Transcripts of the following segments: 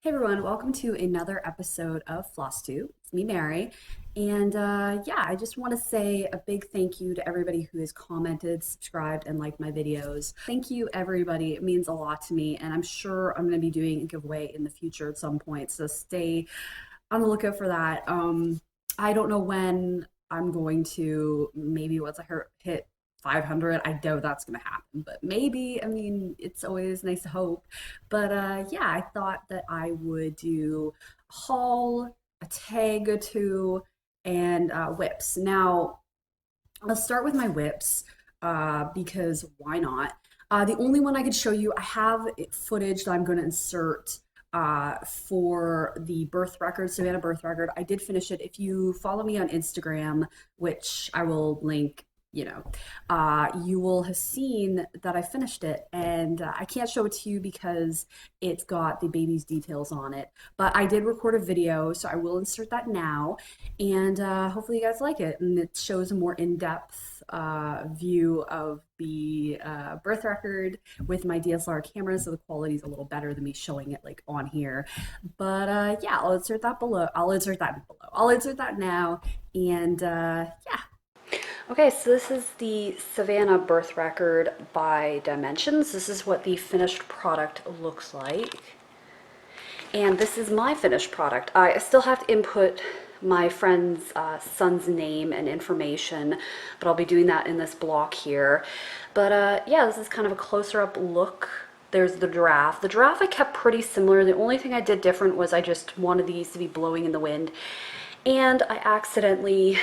Hey everyone, welcome to another episode of FLOSSTUBE. It's me, Mary. And yeah, I just want to say a big thank you to everybody who has commented, subscribed, and liked my videos. Thank you, everybody. It means a lot to me, and I'm sure I'm going to be doing a giveaway in the future at some point, so stay on the lookout for that. I don't know when I'm going to, maybe once I hit 500. I doubt that's going to happen, but maybe. I mean, it's always nice to hope. But yeah, I thought that I would do a haul, a tag or two, and whips. Now, I'll start with my whips because why not? The only one I could show you, I have footage that I'm going to insert for the birth record, Savannah birth record. I did finish it. If you follow me on Instagram, which I will link, you will have seen that I finished it. And I can't show it to you because it's got the baby's details on it. But I did record a video, so I will insert that now. And hopefully you guys like it. And it shows a more in-depth view of the birth record with my DSLR camera, so the quality is a little better than me showing it like on here. But yeah, I'll insert that below. I'll insert that below. I'll insert that now. And yeah. Okay, so this is the Savannah birth record by dimensions. This is what the finished product looks like. And this is my finished product. I still have to input my friend's son's name and information, but I'll be doing that in this block here. But yeah, this is kind of a closer up look. There's the giraffe. The giraffe I kept pretty similar. The only thing I did different was I just wanted these to be blowing in the wind. And I accidentally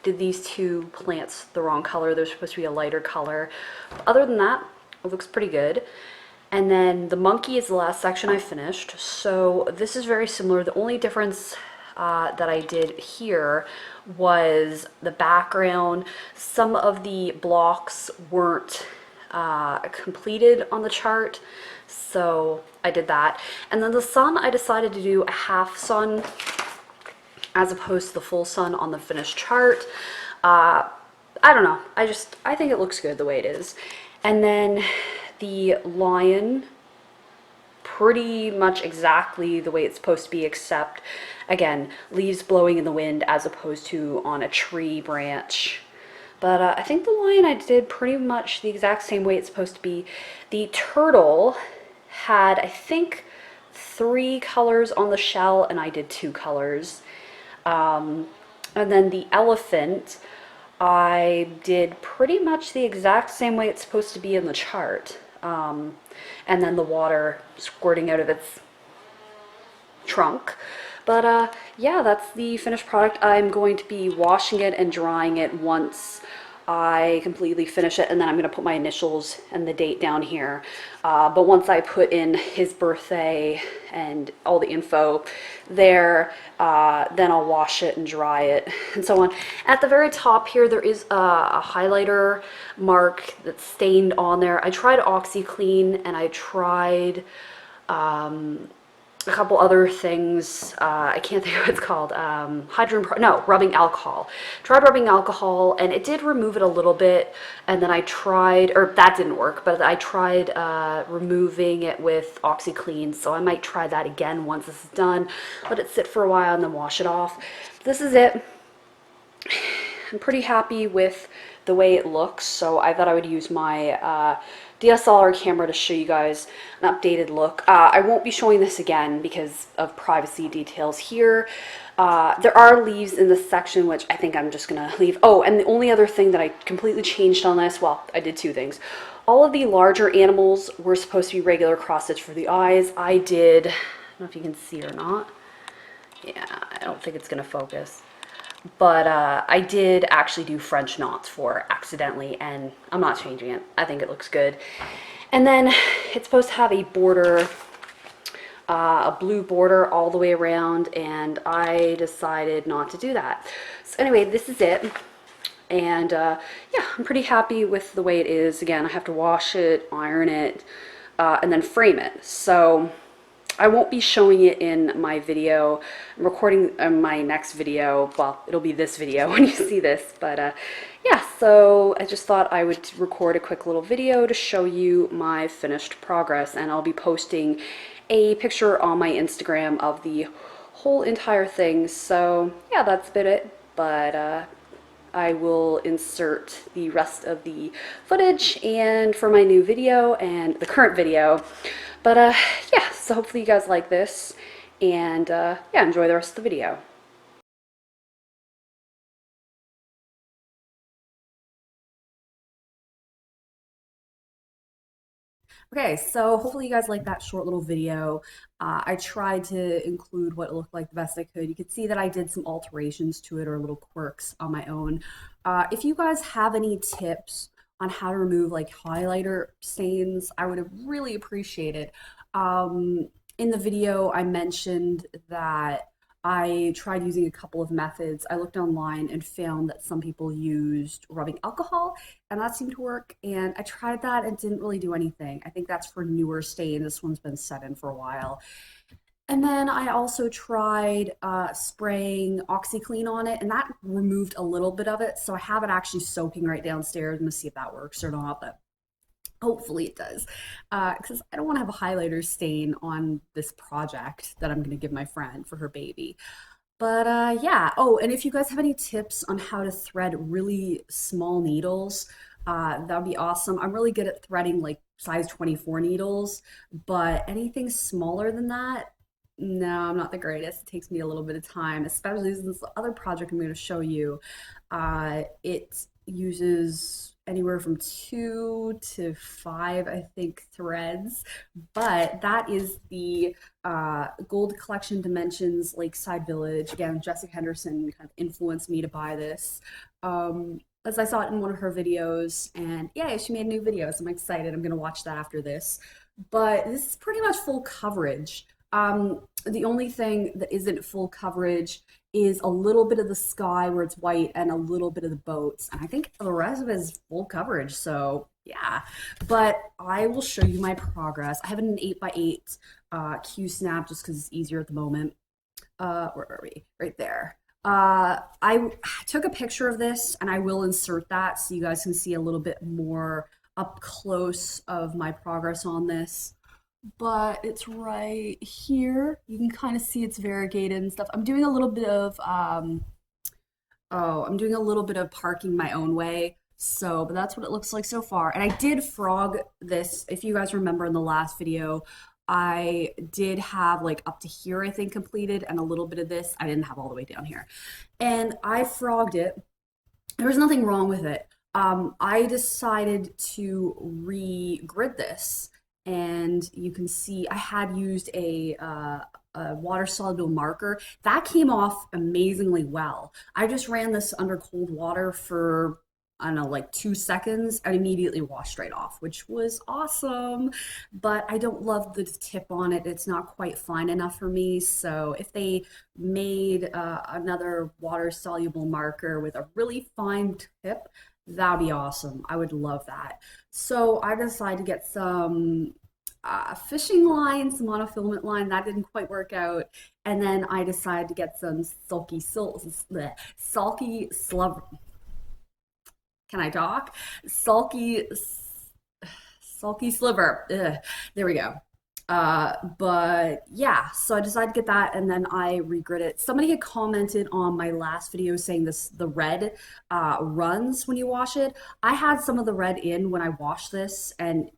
did these two plants the wrong color. They're supposed to be a lighter color. Other than that, it looks pretty good. And then the monkey is the last section I finished. So this is very similar. The only difference that I did here was the background. Some of the blocks weren't completed on the chart, so I did that. And then the sun, I decided to do a half sun as opposed to the full sun on the finished chart. I don't know. I think it looks good the way it is. And then the lion, pretty much exactly the way it's supposed to be, except again, leaves blowing in the wind as opposed to on a tree branch. But I think the lion I did pretty much the exact same way it's supposed to be. The turtle had, I think, 3 colors on the shell, and I did 2 colors. And then the elephant, I did pretty much the exact same way it's supposed to be in the chart. And then the water squirting out of its trunk. But yeah, that's the finished product. I'm going to be washing it and drying it once I completely finish it, and then I'm going to put my initials and the date down here. But once I put in his birthday and all the info there, then I'll wash it and dry it and so on. At the very top here, there is a highlighter mark that's stained on there. I tried OxyClean and I tried a couple other things. I can't think of what it's called. Rubbing alcohol. Tried rubbing alcohol and it did remove it a little bit. And then I tried, or that didn't work, but I tried removing it with OxyClean. So I might try that again once this is done. Let it sit for a while and then wash it off. This is it. I'm pretty happy with the way it looks, so I thought I would use my DSLR camera to show you guys an updated look. I won't be showing this again because of privacy details here. There are leaves in this section, which I think I'm just gonna leave. Oh, and the only other thing that I completely changed on this, well, I did 2 things. All of the larger animals were supposed to be regular cross stitch for the eyes. I did, I don't know if you can see or not. Yeah, I don't think it's gonna focus. But I did actually do French knots for accidentally, and I'm not changing it. I think it looks good. And then it's supposed to have a border, a blue border all the way around, and I decided not to do that. So anyway, this is it. And yeah, I'm pretty happy with the way it is. Again, I have to wash it, iron it, and then frame it. So I won't be showing it in my video. I'm recording my next video. Well, it'll be this video when you see this. But yeah, so I just thought I would record a quick little video to show you my finished progress. And I'll be posting a picture on my Instagram of the whole entire thing. So yeah, that's been it. But I will insert the rest of the footage and for my new video and the current video. But yeah, so hopefully you guys like this and yeah, enjoy the rest of the video. Okay, so hopefully you guys like that short little video. I tried to include what it looked like the best I could. You could see that I did some alterations to it or little quirks on my own. If you guys have any tips on how to remove like highlighter stains, I would have really appreciated. In the video, I mentioned that I tried using a couple of methods. I looked online and found that some people used rubbing alcohol and that seemed to work. And I tried that and didn't really do anything. I think that's for newer stain. This one's been set in for a while. And then I also tried spraying OxyClean on it, and that removed a little bit of it. So I have it actually soaking right downstairs. I'm gonna see if that works or not, but hopefully it does. Because I don't want to have a highlighter stain on this project that I'm gonna give my friend for her baby. But yeah. Oh, and if you guys have any tips on how to thread really small needles, that would be awesome. I'm really good at threading like size 24 needles, but anything smaller than that, no, I'm not the greatest. It takes me a little bit of time, especially since the other project I'm going to show you, it uses anywhere from 2 to 5, I think, threads. But that is the Gold Collection Dimensions Lakeside Village. Again, Jessica Henderson kind of influenced me to buy this. As I saw it in one of her videos, and yeah, she made a new video, so I'm excited. I'm gonna watch that after this. But this is pretty much full coverage. The only thing that isn't full coverage is a little bit of the sky where it's white and a little bit of the boats. And I think the rest of it is full coverage. So yeah, but I will show you my progress. I have an 8x8 Q snap just because it's easier at the moment. Where are we? Right there. I took a picture of this and I will insert that so you guys can see a little bit more up close of my progress on this. But it's right here. You can kind of see it's variegated and stuff. I'm doing a little bit of I'm doing a little bit of parking my own way. So, but that's what it looks like so far. And I did frog this. If you guys remember in the last video, I did have like up to here, I think, completed and a little bit of this. I didn't have all the way down here. And I frogged it. There was nothing wrong with it. I decided to re-grid this. And you can see I had used a water soluble marker that came off amazingly well. I just ran this under cold water for I don't know, like 2 seconds and immediately washed right off, which was awesome. But I don't love the tip on it. It's not quite fine enough for me. So if they made another water soluble marker with a really fine tip, that'd be awesome. I would love that. So I decided to get some fishing line, some monofilament line. That didn't quite work out. And then I decided to get some sulky slub. Can I talk? Sulky, sulky sliver. Ugh, there we go. But yeah, so I decided to get that and then I regrit it. Somebody had commented on my last video saying this the red runs when you wash it. I had some of the red in when I washed this and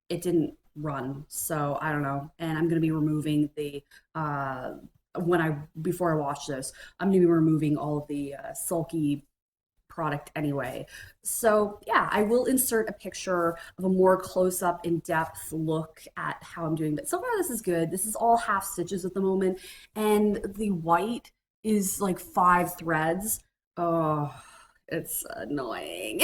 it didn't run. So I don't know. And I'm gonna be removing the when I before I wash this, I'm gonna be removing all of the sulky product anyway. So yeah, I will insert a picture of a more close-up, in-depth look at how I'm doing. But so far this is good. This is all half stitches at the moment. And the white is like 5 threads. Oh, it's annoying.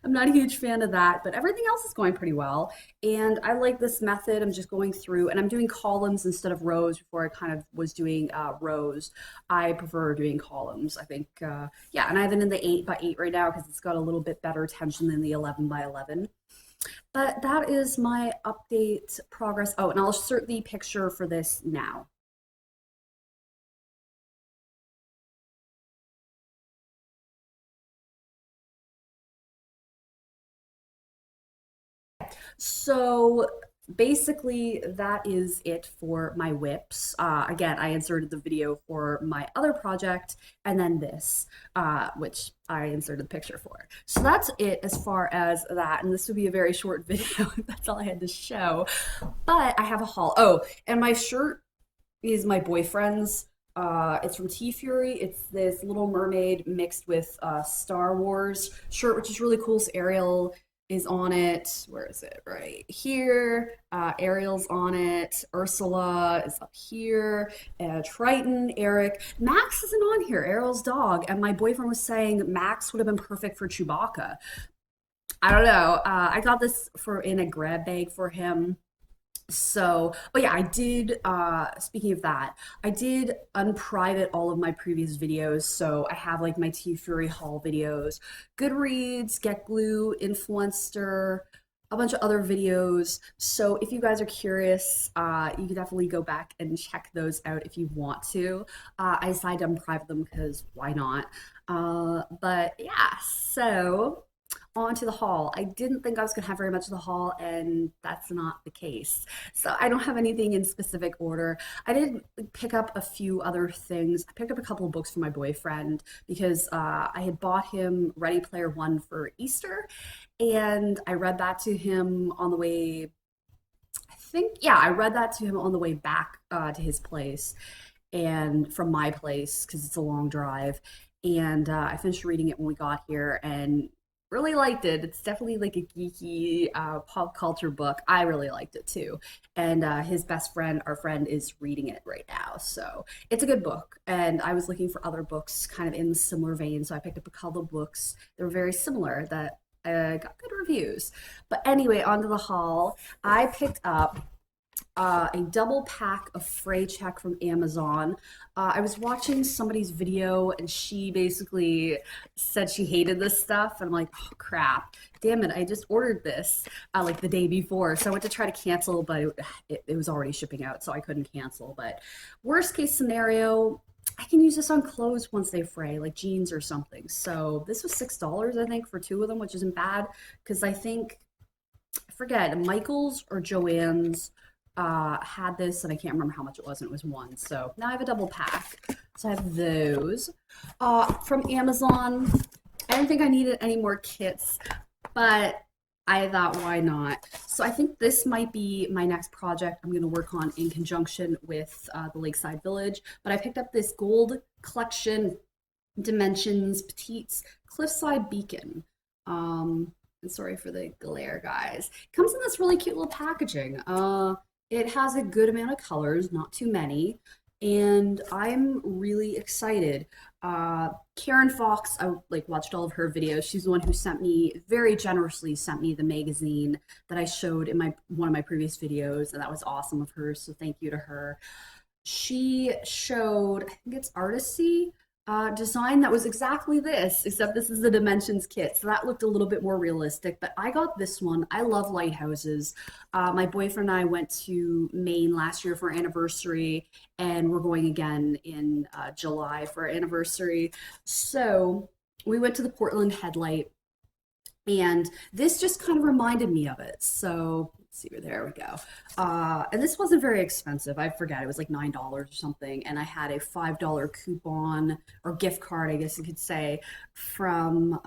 I'm not a huge fan of that, but everything else is going pretty well. And I like this method. I'm just going through and I'm doing columns instead of rows before I kind of was doing rows. I prefer doing columns. I think, yeah, and I have it in the 8x8 right now because it's got a little bit better tension than the 11x11. But that is my update progress. Oh, and I'll insert the picture for this now. So basically that is it for my whips. Again, I inserted the video for my other project and then this, which I inserted the picture for. So that's it as far as that. And this would be a very short video. That's all I had to show. But I have a haul. Oh, and my shirt is my boyfriend's. It's from T Fury. It's this Little Mermaid mixed with Star Wars shirt, which is really cool. So Ariel is on it. Where is it? Right here. Ariel's on it. Ursula is up here. Triton, Eric. Max isn't on here. Ariel's dog. And my boyfriend was saying Max would have been perfect for Chewbacca. I don't know. I got this for in a grab bag for him. So, oh yeah, I did, speaking of that, I did unprivate all of my previous videos. So I have like my T Fury haul videos, Goodreads, Get Glue, Influencer, a bunch of other videos. So if you guys are curious, you can definitely go back and check those out if you want to. I decided to unprivate them because why not? But yeah, so on to the haul. I didn't think I was gonna have very much of the haul, and that's not the case. So I don't have anything in specific order. I did pick up a few other things. I picked up a couple of books for my boyfriend because I had bought him Ready Player One for Easter, and I read that to him on the way. I think, yeah, I read that to him on the way back to his place and from my place because it's a long drive. And I finished reading it when we got here and really liked it. It's definitely like a geeky pop culture book. I really liked it too. And his best friend, our friend, is reading it right now. So it's a good book. And I was looking for other books kind of in the similar vein. So I picked up a couple of books that were very similar that got good reviews. But anyway, on to the haul. I picked up a double pack of Frey check from Amazon. I was watching somebody's video and she basically said she hated this stuff. And I'm like, oh crap, damn it, I just ordered this like the day before. So I went to try to cancel, but it was already shipping out, so I couldn't cancel. But worst case scenario, I can use this on clothes once they fray, like jeans or something. So this was $6, I think, for two of them, which isn't bad because I think, I forget, Michael's or Joann's had this and I can't remember how much it was, and it was one. So now I have a double pack. So I have those. From Amazon. I didn't think I needed any more kits, but I thought, why not? So I think this might be my next project I'm going to work on in conjunction with the Lakeside Village. But I picked up this gold collection Dimensions Petites Cliffside Beacon. And sorry for the glare, guys. It comes in this really cute little packaging. It has a good amount of colors, not too many, and I'm really excited. Karen Fox, I like watched all of her videos. She's the one who sent me, very generously sent me the magazine that I showed in my one of my previous videos, and that was awesome of her. So thank you to her. She showed, I think it's Artisy, design that was exactly this, except this is the Dimensions kit. So that looked a little bit more realistic, but I got this one. I love lighthouses. My boyfriend and I went to Maine last year for our anniversary, and we're going again in July for our anniversary. So we went to the Portland Headlight, and this just kind of reminded me of it. So let's see, there we go. And this wasn't very expensive. I forget, it was like $9 or something. And I had a $5 coupon or gift card, I guess you could say, from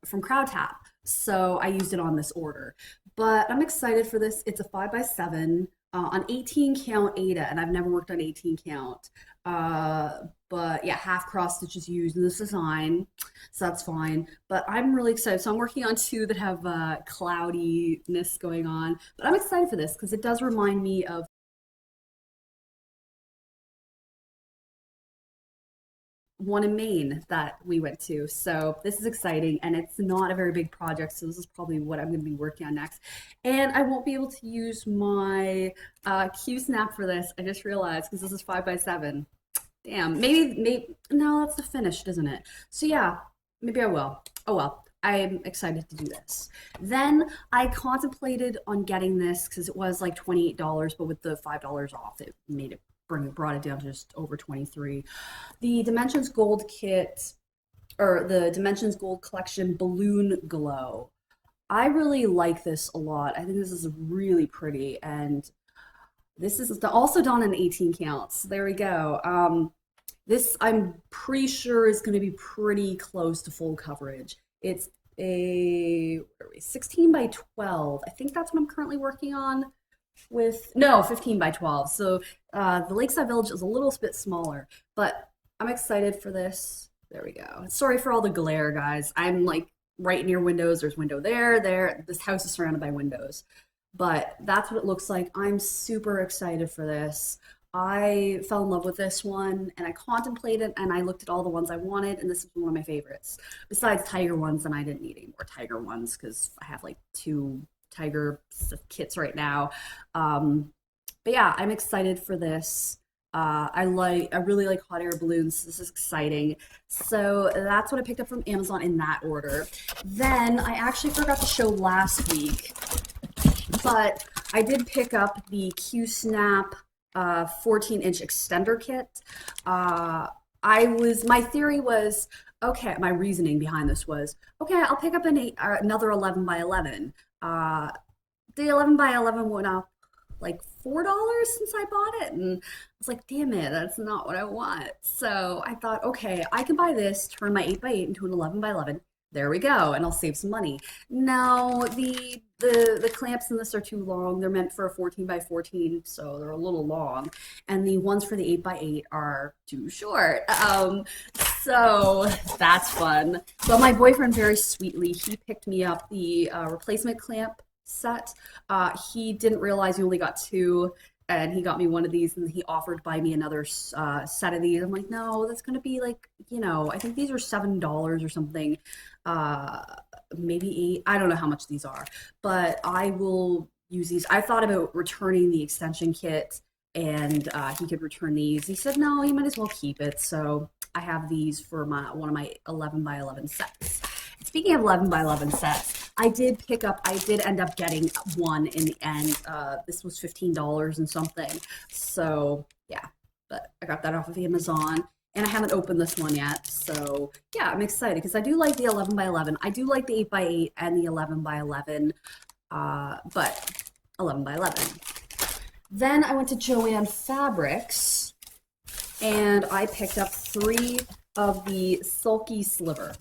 CrowdTap. So I used it on this order. But I'm excited for this. It's a 5x7 on 18 count Ada, and I've never worked on 18 count. But yeah, half cross stitches used in this design, so that's fine. But I'm really excited. So I'm working on two that have cloudiness going on. But I'm excited for this because it does remind me of one in Maine that we went to. So this is exciting, and it's not a very big project. So this is probably what I'm going to be working on next. And I won't be able to use my Q snap for this. I just realized because this is 5x7. Damn, maybe, no, that's the finished, isn't it? So yeah, maybe I will. Oh well, I'm excited to do this. Then I contemplated on getting this because it was like $28, but with the $5 off, it made it brought it down to just over 23. The Dimensions Gold kit, or the Dimensions Gold collection Balloon Glow. I really like this a lot. I think this is really pretty, and this is also done in 18 counts. There we go. This I'm pretty sure is going to be pretty close to full coverage. It's a where are we, 16 by 12. I think that's what I'm currently working on with, no, 15 by 12. So the Lakeside Village is a little bit smaller, but I'm excited for this. There we go. Sorry for all the glare, guys. I'm like right near windows. There's window there, there. This house is surrounded by windows. But that's what it looks like. I'm super excited for this. I fell in love with this one and I contemplated and I looked at all the ones I wanted, and this is one of my favorites. Besides tiger ones, and I didn't need any more tiger ones because I have like two tiger kits right now. Um, but yeah, I'm excited for this. I really like hot air balloons. This is exciting. So that's what I picked up from Amazon in that order. Then I actually forgot to show last week, but I did pick up the Q-Snap 14-inch extender kit. My theory was, okay, my reasoning behind this was, okay, I'll pick up another 11 by 11. The 11 by 11 went up like $4 since I bought it, and I was like, damn it, that's not what I want. So I thought, okay, I can buy this, turn my 8 by 8 into an 11 by 11. There we go, and I'll save some money. No, the clamps in this are too long. They're meant for a 14 by 14, so they're a little long, and the ones for the 8 by 8 are too short. So that's fun. But my boyfriend very sweetly, he picked me up the replacement clamp set. He didn't realize you only got two, and he got me one of these, and he offered to buy me another set of these. I'm like, no, that's gonna be like, I think these are $7 or something. Uh, Maybe eight. I don't know how much these are, but I will use these. I thought about returning the extension kit, and he could return these. He said, no, you might as well keep it. So I have these for one of my 11 by 11 sets. Speaking of 11 by 11 sets, I did end up getting one in the end. This was $15 and something. So yeah, but I got that off of Amazon, and I haven't opened this one yet. So yeah, I'm excited because I do like the 11 by 11. I do like the 8 by 8 and the 11 by 11, but 11 by 11. Then I went to Joann Fabrics and I picked up three of the Sulky Sliver.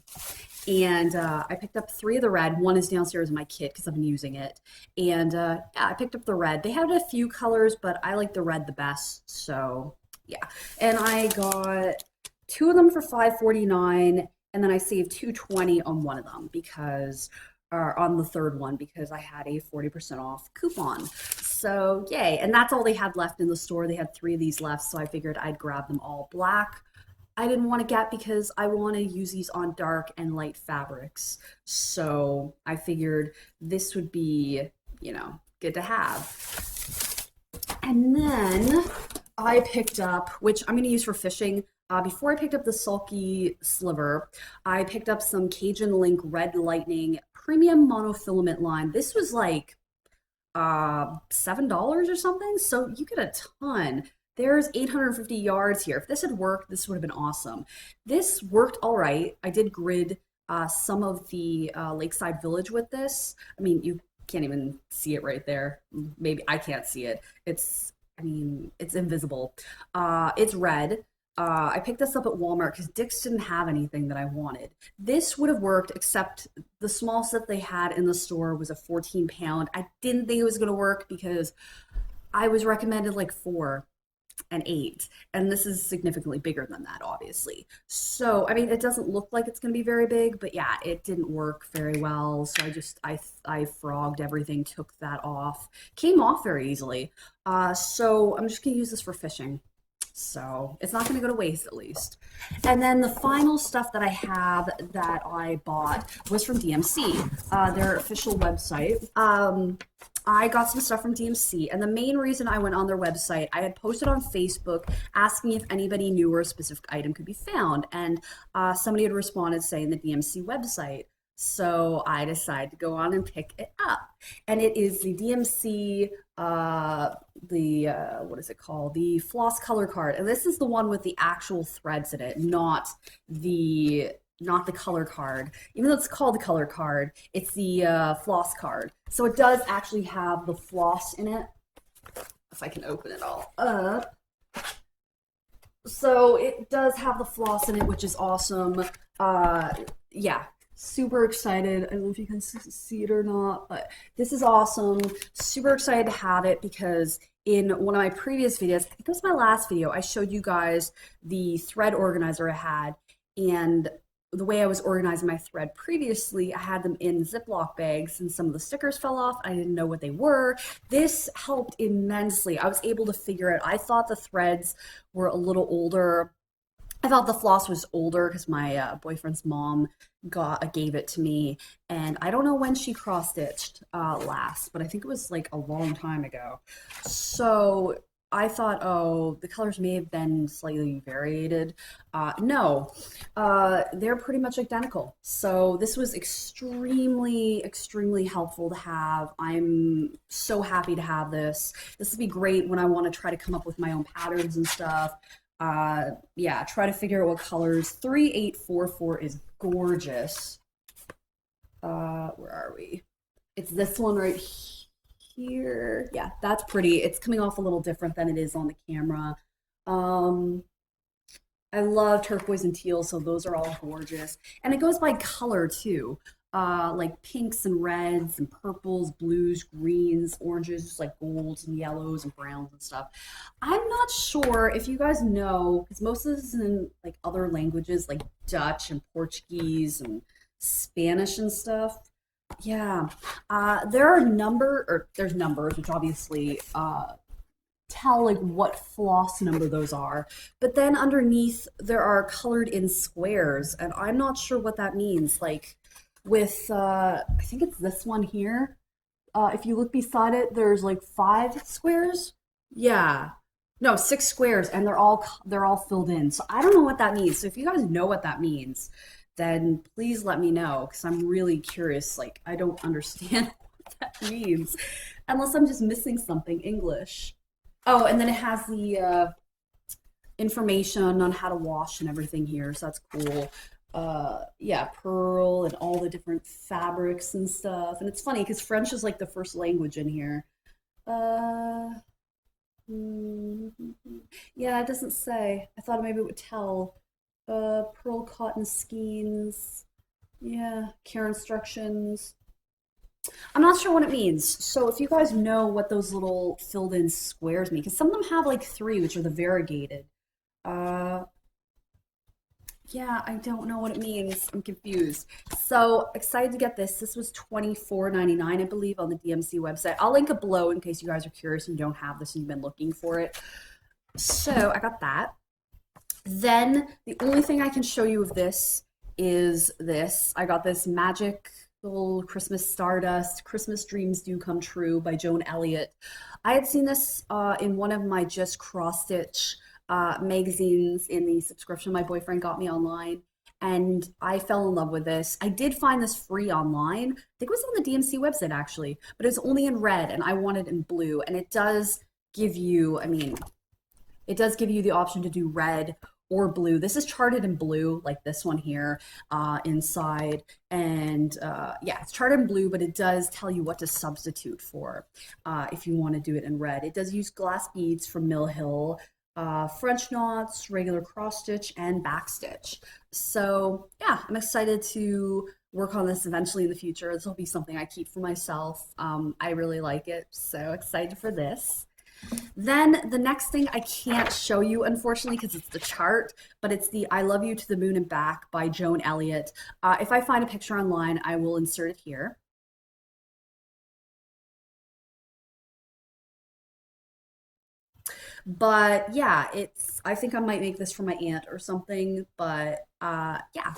And I picked up three of the red. One is downstairs in my kit because I've been using it. And yeah, I picked up the red. They had a few colors, but I like the red the best. So yeah. And I got two of them for $5.49, and then I saved $2.20 on one of them because, or on the third one, because I had a 40% off coupon. So yay. And that's all they had left in the store. They had three of these left, so I figured I'd grab them all black. I didn't want to get because I want to use these on dark and light fabrics. So I figured this would be, good to have. And then I picked up, which I'm going to use for fishing. Before I picked up the Sulky Sliver, I picked up some Cajun Link Red Lightning Premium Monofilament line. This was like $7 or something, so you get a ton. There's 850 yards here. If this had worked, this would have been awesome. This worked all right. I did grid some of the Lakeside Village with this. I mean, you can't even see it right there. Maybe I can't see it. It's invisible. It's red. I picked this up at Walmart because Dick's didn't have anything that I wanted. This would have worked, except the small set they had in the store was a 14-pound. I didn't think it was going to work because I was recommended like 4 and 8, and this is significantly bigger than that, obviously. So it doesn't look like it's going to be very big, but yeah, it didn't work very well. So I frogged everything, took that off, came off very easily. So I'm just going to use this for fishing. So it's not going to go to waste, at least. And then the final stuff that I have that I bought was from DMC, their official website. I got some stuff from DMC, and the main reason I went on their website, I had posted on Facebook asking if anybody knew where a specific item could be found, and somebody had responded saying the DMC website. So I decided to go on and pick it up, and it is the DMC, what is it called? The Floss color card, and this is the one with the actual threads in it, not the not the color card. Even though it's called the color card, it's the floss card. So it does actually have the floss in it. If I can open it all up. So it does have the floss in it, which is awesome. Yeah, super excited. I don't know if you can see it or not, but this is awesome. Super excited to have it because in one of my previous videos, I think it was my last video, I showed you guys the thread organizer I had, and the way I was organizing my thread previously, I had them in Ziploc bags and some of the stickers fell off. I didn't know what they were. This helped immensely. I was able to figure it. I thought the threads were a little older. I thought the floss was older because my boyfriend's mom gave it to me, and I don't know when she cross stitched last, but I think it was like a long time ago. So I thought, oh, the colors may have been slightly variated. No, they're pretty much identical. So this was extremely, extremely helpful to have. I'm so happy to have this. This would be great when I want to try to come up with my own patterns and stuff. Yeah, try to figure out what colors. 3844 is gorgeous. Where are we? It's this one right here. Yeah, that's pretty. It's coming off a little different than it is on the camera. Um, I love turquoise and teal, so those are all gorgeous. And it goes by color too. Like pinks and reds and purples, blues, greens, oranges, just like golds and yellows and browns and stuff. I'm not sure if you guys know, because most of this is in like other languages like Dutch and Portuguese and Spanish and stuff. Yeah. There are there's numbers, which obviously tell like what floss number those are. But then underneath there are colored in squares, and I'm not sure what that means. Like with I think it's this one here. If you look beside it, there's like 5 squares. Yeah. No, 6 squares, and they're all filled in. So I don't know what that means. So if you guys know what that means, then please let me know because I'm really curious. Like I don't understand what that means, unless I'm just missing something English. Oh, and then it has the information on how to wash and everything here, so that's cool. Yeah, pearl and all the different fabrics and stuff. And it's funny because French is like the first language in here. Uh, mm, yeah, it doesn't say. I thought maybe it would tell. Pearl cotton skeins. Yeah, care instructions. I'm not sure what it means. So if you guys know what those little filled in squares mean, because some of them have like three, which are the variegated. Uh, yeah, I don't know what it means. I'm confused. So excited to get this. This was $24.99, I believe, on the DMC website. I'll link it below in case you guys are curious and you don't have this and you've been looking for it. So I got that. Then the only thing I can show you of this is this. I got this magic little Christmas Stardust, Christmas Dreams Do Come True by Joan Elliott. I had seen this in one of my Just Cross Stitch magazines in the subscription my boyfriend got me online, and I fell in love with this. I did find this free online. I think it was on the DMC website actually, but it's only in red and I wanted in blue, and it does give you, I mean, it does give you the option to do red or blue. This is charted in blue, like this one here inside. And yeah, it's charted in blue, but it does tell you what to substitute for if you want to do it in red. It does use glass beads from Mill Hill, French knots, regular cross stitch, and back stitch. So yeah, I'm excited to work on this eventually in the future. This will be something I keep for myself. I really like it, so excited for this. Then the next thing I can't show you, unfortunately, because it's the chart, but it's the I Love You to the Moon and Back by Joan Elliott. If I find a picture online, I will insert it here. But yeah, I think I might make this for my aunt or something, but yeah.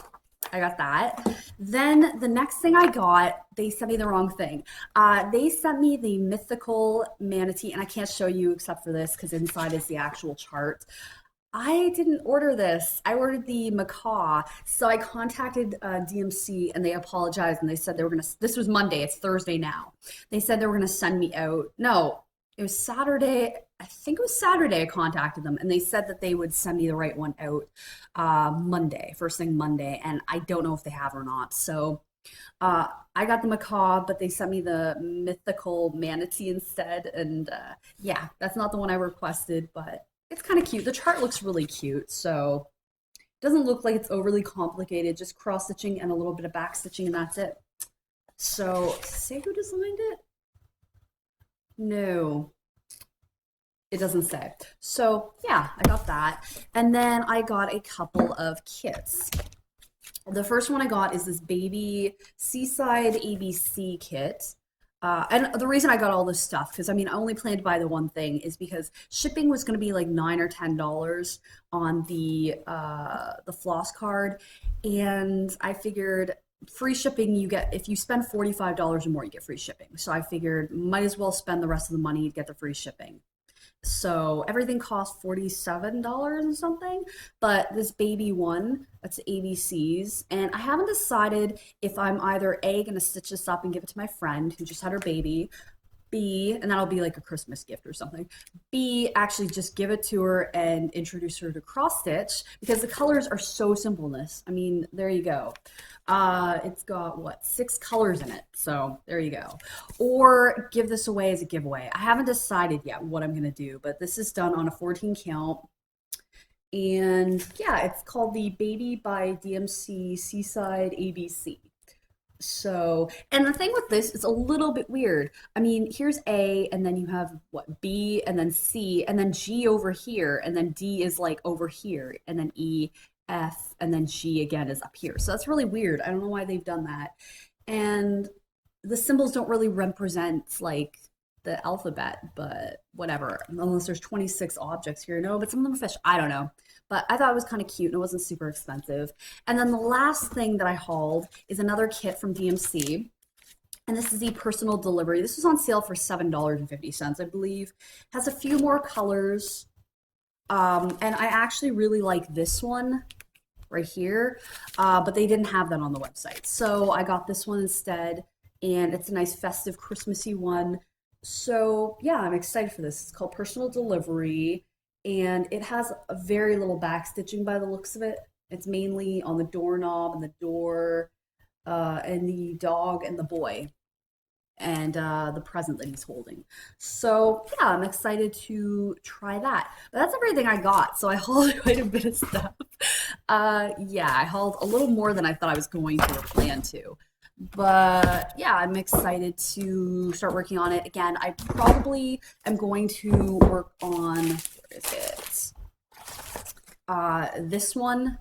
I got that. Then the next thing I got, they sent me the wrong thing. They sent me the Mythical manatee, and I can't show you except for this because inside is the actual chart. I didn't order this. I ordered the macaw. So I contacted DMC and they apologized and they said they were going to, this was Monday, it's Thursday now. They said they were going to send me out. No, it was Saturday. I think it was Saturday I contacted them and they said that they would send me the right one out Monday, first thing Monday, and I don't know if they have or not. So uh, I got the macaw, but they sent me the mythical manatee instead. And yeah, that's not the one I requested, but it's kind of cute. The chart looks really cute, so it doesn't look like it's overly complicated, just cross stitching and a little bit of back stitching, and that's it. So, say who designed it? No, it doesn't say. So, yeah, I got that. And then I got a couple of kits. The first one I got is this baby Seaside ABC kit. And the reason I got all this stuff, because I mean, I only planned to buy the one thing, is because shipping was going to be like $9 or $10 on the floss card, and I figured free shipping you get if you spend $45 or more, you get free shipping. So I figured might as well spend the rest of the money to get the free shipping. So everything cost $47 and something, but this baby one, that's ABC's, and I haven't decided if I'm either A, gonna stitch this up and give it to my friend who just had her baby, B, and that'll be like a Christmas gift or something. B, actually just give it to her and introduce her to cross stitch because the colors are so simple in this. I mean, there you go. It's got what, 6 colors in it. So there you go. Or give this away as a giveaway. I haven't decided yet what I'm gonna do, but this is done on a 14 count. And yeah, it's called the Baby by DMC Seaside ABC. So, and the thing with this is a little bit weird. I mean, here's A, and then you have what, B, and then C, and then G over here, and then D is like over here, and then E, F, and then G again is up here. So that's really weird. I don't know why they've done that. And the symbols don't really represent like the alphabet, but whatever. Unless there's 26 objects here. No, but some of them are fish. I don't know. But I thought it was kind of cute and it wasn't super expensive. And then the last thing that I hauled is another kit from DMC. And this is the personal delivery. This was on sale for $7.50, I believe. Has a few more colors. And I actually really like this one right here, but they didn't have that on the website. So I got this one instead, and it's a nice festive Christmassy one. So yeah, I'm excited for this. It's called Personal Delivery, and it has a very little back stitching by the looks of it. It's mainly on the doorknob and the door, and the dog and the boy and the present that he's holding. So yeah, I'm excited to try that. But that's everything I got. So I hauled quite a bit of stuff. Yeah, I hauled a little more than I thought I was going to or plan to. But yeah, I'm excited to start working on it. Again, I probably am going to work on, where is it? This one.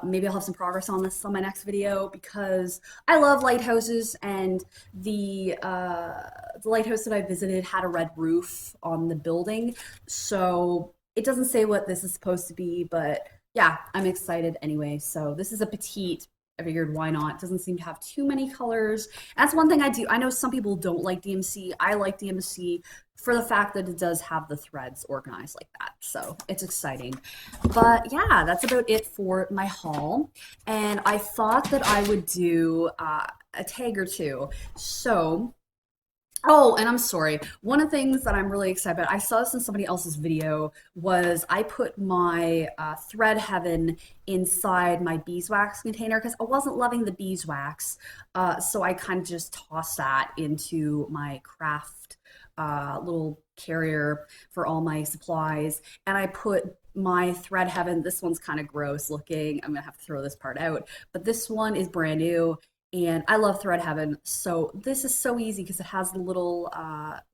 Maybe I'll have some progress on this on my next video because I love lighthouses, and the lighthouse that I visited had a red roof on the building. So it doesn't say what this is supposed to be, but yeah, I'm excited anyway. So this is a petite. I figured why not? It doesn't seem to have too many colors. That's one thing I do. I know some people don't like DMC. I like DMC for the fact that it does have the threads organized like that. So it's exciting. But yeah, that's about it for my haul. And I thought that I would do a tag or two. So oh, and I'm sorry. One of the things that I'm really excited about, I saw this in somebody else's video, was I put my Thread Heaven inside my beeswax container because I wasn't loving the beeswax. So I kind of just tossed that into my craft little carrier for all my supplies. And I put my Thread Heaven, this one's kind of gross looking. I'm gonna have to throw this part out, but this one is brand new. And I love Thread Heaven. So this is so easy because it has the little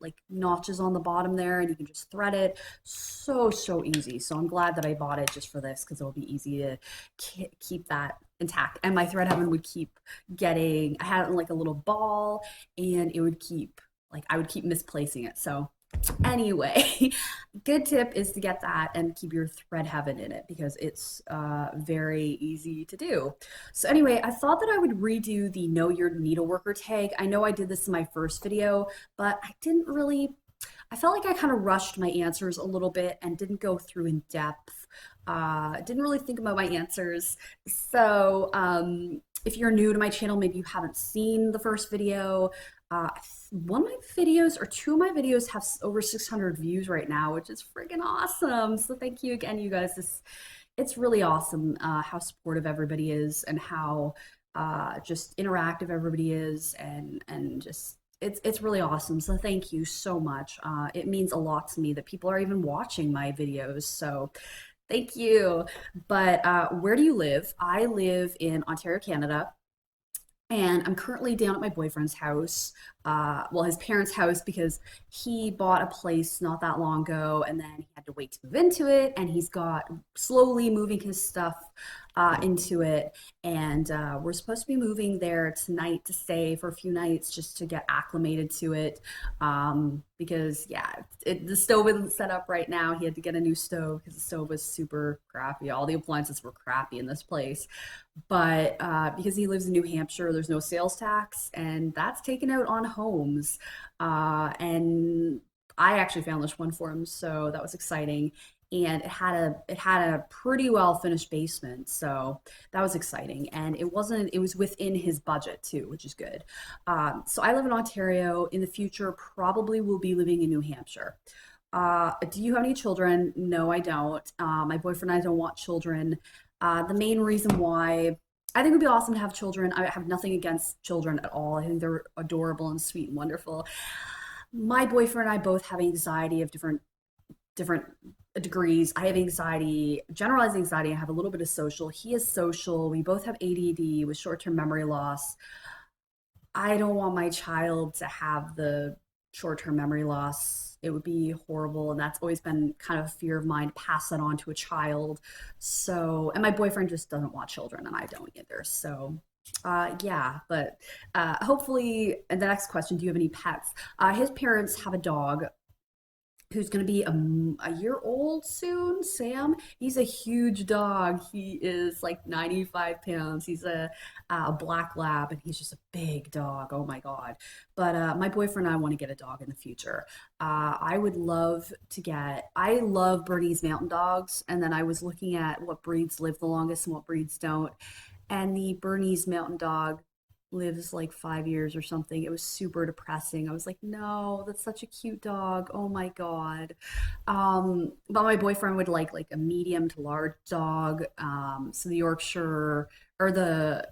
like notches on the bottom there and you can just thread it. So easy. So I'm glad that I bought it just for this because it'll be easy to keep that intact. And my Thread Heaven would keep getting, I had it in like a little ball and it would keep, like I would keep misplacing it. So anyway, good tip is to get that and keep your Thread Heaven in it because it's very easy to do. So anyway, I thought that I would redo the Know Your Needleworker tag. I know I did this in my first video, but I didn't really, I felt like I kind of rushed my answers a little bit and didn't go through in depth. Didn't really think about my answers. So if you're new to my channel, maybe you haven't seen the first video, Uh, one of my videos or two of my videos have over 600 views right now, which is freaking awesome. So thank you again, you guys. It's really awesome how supportive everybody is and how just interactive everybody is, and just it's really awesome. So thank you so much. It means a lot to me that people are even watching my videos. So thank you. But where do you live? I live in Ontario, Canada. And I'm currently down at my boyfriend's house, well, his parents' house, because he bought a place not that long ago and then he had to wait to move into it. And he's got slowly moving his stuff into it. And we're supposed to be moving there tonight to stay for a few nights just to get acclimated to it. Because, yeah, the stove isn't set up right now. He had to get a new stove because the stove was super crappy. All the appliances were crappy in this place. But because he lives in New Hampshire, there's no sales tax, and that's taken out on homes. And I actually found this one for him, so that was exciting. And it had a pretty well finished basement, so that was exciting. And it was within his budget too, which is good. So I live in Ontario. In the future, probably will be living in New Hampshire. Do you have any children? No, I don't. My boyfriend and I don't want children. The main reason why I think it would be awesome to have children. I have nothing against children at all. I think they're adorable and sweet and wonderful. My boyfriend and I both have anxiety of different degrees. I have anxiety, generalized anxiety. I have a little bit of social. He is social. We both have ADD with short-term memory loss. I don't want my child to have the short-term memory loss. It would be horrible, and that's always been kind of a fear of mine to pass that on to a child. So, and my boyfriend just doesn't want children, and I don't either. So, yeah, but hopefully, and the next question, do you have any pets? His parents have a dog who's going to be a year old soon, Sam. He's a huge dog. He is like 95 pounds. He's a black lab, and he's just a big dog. Oh my God. But my boyfriend and I want to get a dog in the future. I would love to get, I love Bernese Mountain Dogs. And then I was looking at what breeds live the longest and what breeds don't. And the Bernese Mountain Dog lives like 5 years or something. It was super depressing. I was like, no, that's such a cute dog. Oh my God. But my boyfriend would like a medium to large dog. So the Yorkshire or the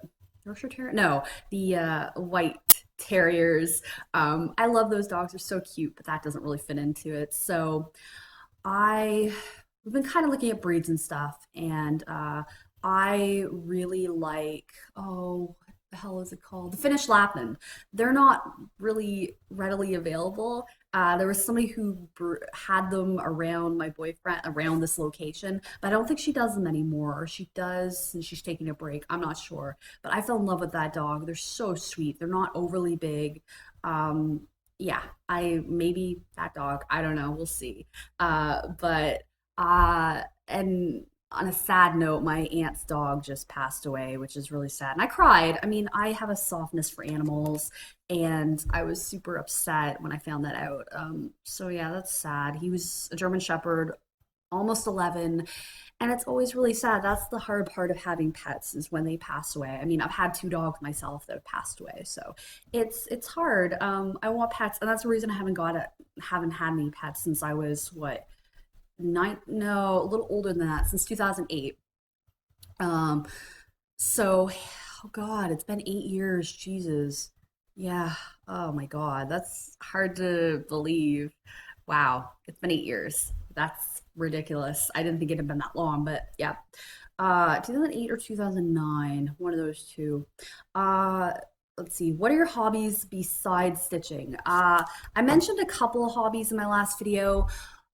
Yorkshire Terrier? No, the white terriers. I love those dogs. They're so cute, but that doesn't really fit into it. So I we've been kind of looking at breeds and stuff, and I really like, oh, what the hell is it called? The Finnish Lapland. They're not really readily available. There was somebody who had them around my boyfriend, around this location, but I don't think she does them anymore, or she does and she's taking a break. I'm not sure. But I fell in love with that dog. They're so sweet. They're not overly big. Um, yeah, I maybe that dog. I don't know. We'll see. But and on a sad note, my aunt's dog just passed away, which is really sad. And I cried. I mean, I have a softness for animals, and I was super upset when I found that out. So yeah, that's sad. He was a German Shepherd, almost 11, and it's always really sad. That's the hard part of having pets is when they pass away. I mean, I've had two dogs myself that have passed away, so it's hard. I want pets, and that's the reason I haven't had any pets since I was what nine, no, a little older than that, since 2008. Um, so, oh God, it's been 8 years. Jesus. Yeah. Oh my God, that's hard to believe. Wow, it's been 8 years. That's ridiculous. I didn't think it had been that long, but yeah. 2008 or 2009, one of those two. Uh, let's see. What are your hobbies besides stitching? I mentioned a couple of hobbies in my last video.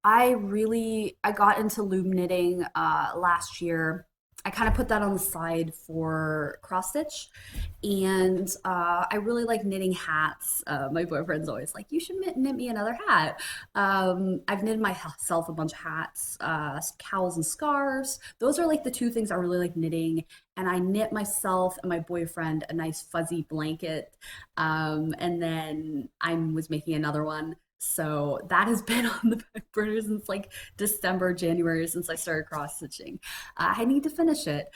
I got into loom knitting last year. I kind of put that on the side for cross stitch, and I really like knitting hats. My boyfriend's always like, "You should knit me another hat." I've knitted myself a bunch of hats, cowls and scarves. Those are like the two things I really like knitting. And I knit myself and my boyfriend a nice fuzzy blanket, and then I was making another one. So that has been on the back burner since like December, January, since I started cross stitching. I need to finish it,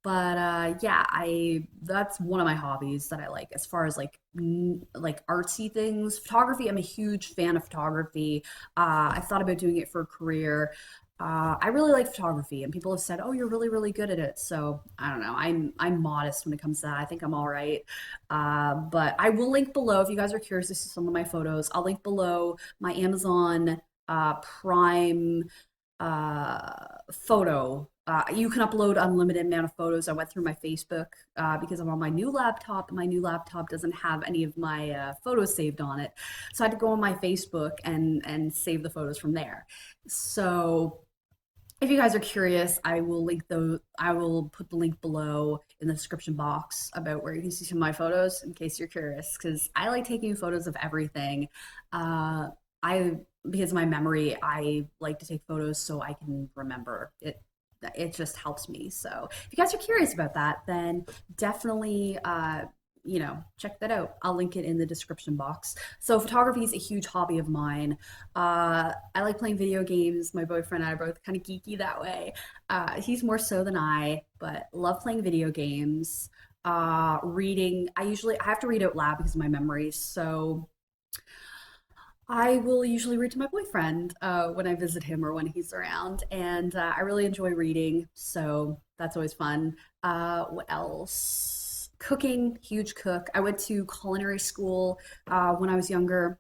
but yeah, I that's one of my hobbies that I like as far as like like artsy things. Photography, I'm a huge fan of photography. I thought about doing it for a career. I really like photography, and people have said, "Oh, you're really, really good at it." So I don't know. I'm modest when it comes to that. I think I'm all right. But I will link below if you guys are curious to see some of my photos. I'll link below my Amazon Prime photo. You can upload unlimited amount of photos. I went through my Facebook because I'm on my new laptop, and my new laptop doesn't have any of my photos saved on it. So I had to go on my Facebook and save the photos from there. So if you guys are curious, I will link those. I will put the link below in the description box about where you can see some of my photos in case you're curious, because I like taking photos of everything. I because of my memory, I like to take photos so I can remember it. It just helps me. So if you guys are curious about that, then definitely check that out. I'll link it in the description box. So photography is a huge hobby of mine. I like playing video games. My boyfriend and I are both kind of geeky that way. He's more so than I, but love playing video games. Reading. I have to read out loud because of my memory. So I will usually read to my boyfriend when I visit him or when he's around, and I really enjoy reading, so that's always fun. What else? Cooking, huge cook. I went to culinary school when I was younger,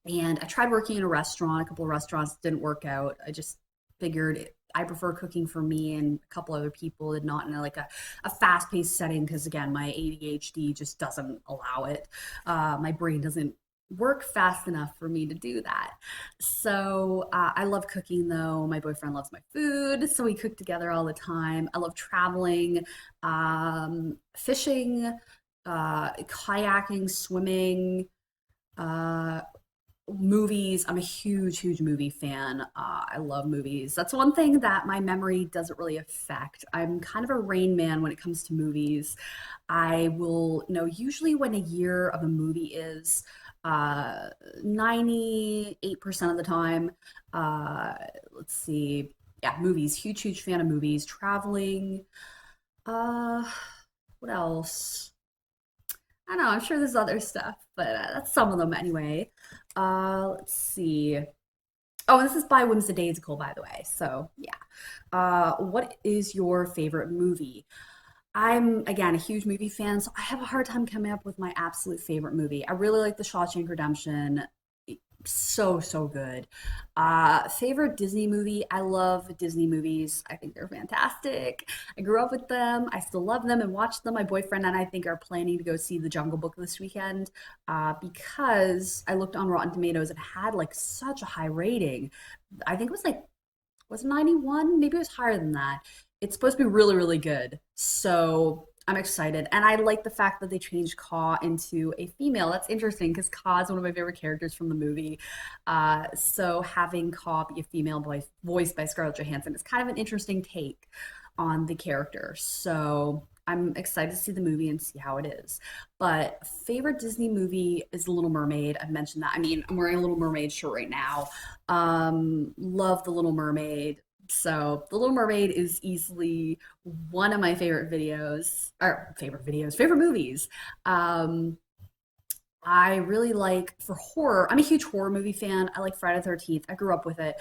and I tried working in a restaurant. A couple of restaurants didn't work out. I just figured I prefer cooking for me and a couple other people, and not in a fast-paced setting because again, my ADHD just doesn't allow it. My brain doesn't work fast enough for me to do that. So I love cooking though. My boyfriend loves my food, so we cook together all the time. I love traveling, fishing, kayaking, swimming, uh, movies. I'm a huge, huge movie fan. I love movies. That's one thing that my memory doesn't really affect. I'm kind of a rain man when it comes to movies. I will know usually when a year of a movie is 98% of the time. Uh, let's see. Yeah, movies. Huge, huge fan of movies. Traveling. Uh, what else? I don't know. I'm sure there's other stuff, but that's some of them anyway. Let's see. Oh, this is by Whimsidaisical, by the way. So yeah. What is your favorite movie? I'm again a huge movie fan, so I have a hard time coming up with my absolute favorite movie. I really like The Shawshank Redemption. So, so good. Favorite Disney movie? I love Disney movies. I think they're fantastic. I grew up with them. I still love them and watch them. My boyfriend and I think are planning to go see The Jungle Book this weekend because I looked on Rotten Tomatoes and had like such a high rating. I think it was like was it 91? Maybe it was higher than that. It's supposed to be really, really good. So I'm excited. And I like the fact that they changed Ka into a female. That's interesting because Ka is one of my favorite characters from the movie. So having Ka be a female voice voiced by Scarlett Johansson is kind of an interesting take on the character. So I'm excited to see the movie and see how it is. But favorite Disney movie is The Little Mermaid. I've mentioned that. I mean, I'm wearing a Little Mermaid shirt right now. Love The Little Mermaid. So The Little Mermaid is easily one of my favorite videos, or favorite movies. Um, I really like for horror. I'm a huge horror movie fan. I like Friday the 13th. I grew up with it.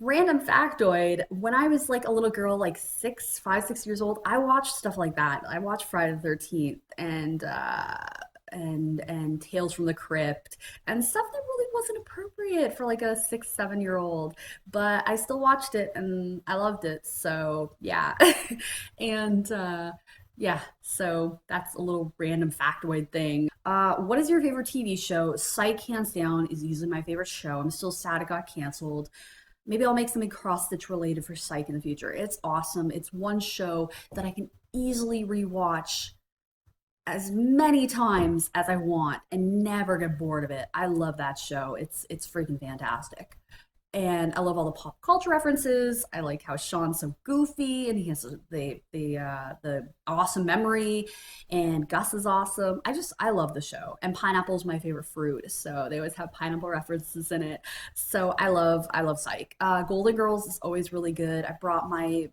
Random factoid, when I was like a little girl, like 6 years old, I watched stuff like that. I watched Friday the 13th and Tales from the Crypt and stuff that really wasn't appropriate for like a 6, 7 year old. But I still watched it and I loved it. So yeah. and yeah, so that's a little random factoid thing. What is your favorite TV show? Psych, hands down, is easily my favorite show. I'm still sad it got canceled. Maybe I'll make something cross stitch related for Psych in the future. It's awesome. It's one show that I can easily rewatch as many times as I want and never get bored of it. I love that show. It's freaking fantastic. And I love all the pop culture references. I like how Sean's so goofy and he has the awesome memory, and Gus is awesome. I love the show. And pineapple is my favorite fruit, so they always have pineapple references in it. So I love Psych. Golden Girls is always really good. I brought my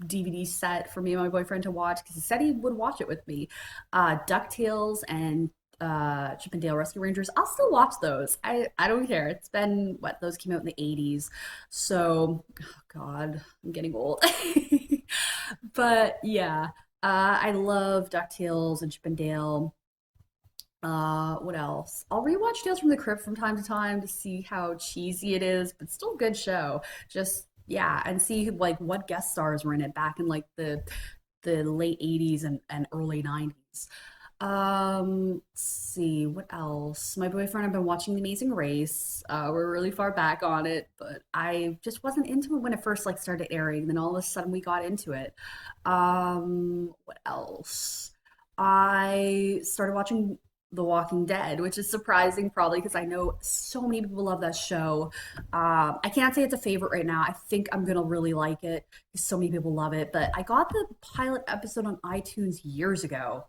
DVD set for me and my boyfriend to watch because he said he would watch it with me. DuckTales and Chip and Dale Rescue Rangers, I'll still watch those. I don't care. It's been what, those came out in the 80s. So, oh God, I'm getting old. But yeah, I love DuckTales and Chip and Dale. What else? I'll rewatch Tales from the Crypt from time to time to see how cheesy it is, but still a good show. Just yeah, and see like what guest stars were in it back in like the late 80s and early 90s. Let's see, what else? My boyfriend and I've been watching The Amazing Race. We're really far back on it, but I just wasn't into it when it first like started airing. Then all of a sudden we got into it. What else? I started watching The Walking Dead, which is surprising probably because I know so many people love that show. I can't say it's a favorite right now. I think I'm gonna really like it because so many people love it. But I got the pilot episode on iTunes years ago,